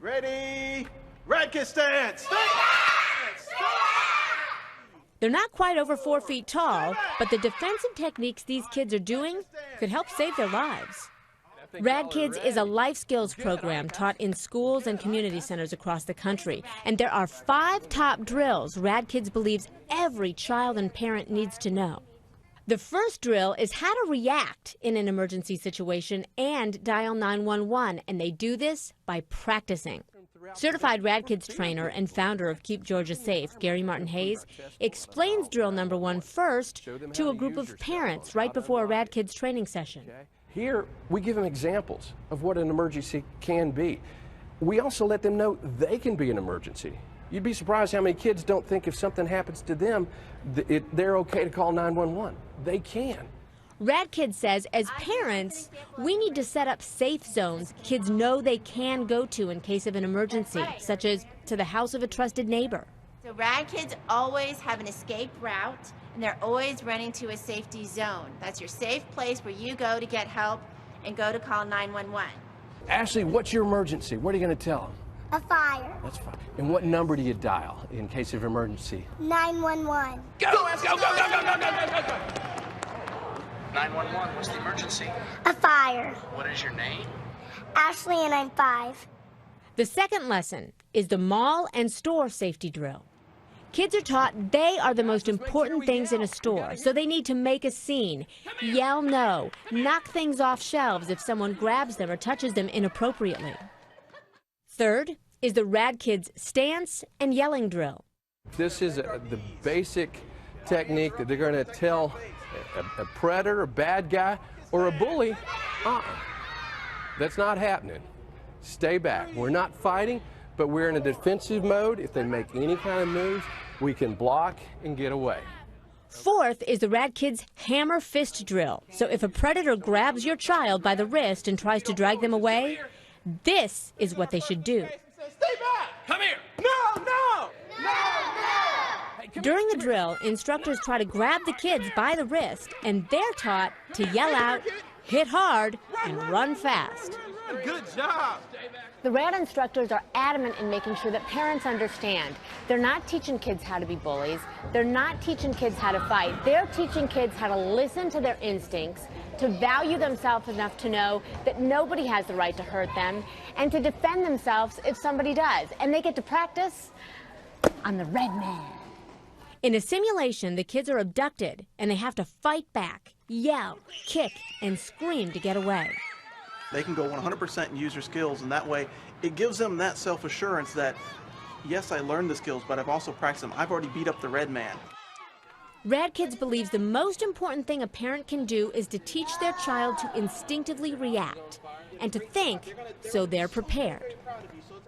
Ready? radKIDS stance! They're not quite over 4 feet tall, but the defensive techniques these kids are doing could help save their lives. radKIDS is a life skills program taught in schools and community centers across the country. And there are 5 top drills radKIDS believes every child and parent needs to know. The first drill is how to react in an emergency situation and dial 911, and they do this by practicing. Certified radKIDS trainer and founder of Keep Georgia Safe, Gary Martin Hayes, explains drill number 1 first to a group of parents right before a radKIDS training session. Here, we give them examples of what an emergency can be. We also let them know they can be an emergency. You'd be surprised how many kids don't think if something happens to them, they're okay to call 911. They can. radKIDS says as parents, we need to set up safe zones kids know they can go to in case of an emergency, such as to the house of a trusted neighbor. So radKIDS always have an escape route, and they're always running to a safety zone. That's your safe place where you go to get help and go to call 911. Ashley, what's your emergency? What are you going to tell them? A fire. That's fine. And what number do you dial in case of emergency? 911. Go, go, go, go, go, go, go, go, go. 911, what's the emergency? A fire. What is your name? Ashley, and I'm 5. The second lesson is the mall and store safety drill. Kids are taught they are the most important things in a store, so they need to make a scene, yell no, knock things off shelves if someone grabs them or touches them inappropriately. Third is the radKIDS stance and yelling drill. This is the basic technique that they're going to tell a predator, a bad guy, or a bully, that's not happening. Stay back. We're not fighting, but we're in a defensive mode. If they make any kind of moves, we can block and get away. Fourth is the radKIDS hammer fist drill. So if a predator grabs your child by the wrist and tries to drag them away, this is what they should do. Stay back! Come here! No, no! No, no! During the drill, instructors try to grab the kids by the wrist, and they're taught to yell out, hit hard, and run fast. Good job! The RAD instructors are adamant in making sure that parents understand. They're not teaching kids how to be bullies. They're not teaching kids how to fight. They're teaching kids how to listen to their instincts, to value themselves enough to know that nobody has the right to hurt them, and to defend themselves if somebody does. And they get to practice on the red man. In a simulation, the kids are abducted, and they have to fight back, yell, kick, and scream to get away. They can go 100% and use their skills, and that way it gives them that self-assurance that, yes, I learned the skills, but I've also practiced them. I've already beat up the red man. radKIDS believes the most important thing a parent can do is to teach their child to instinctively react and to think so they're prepared.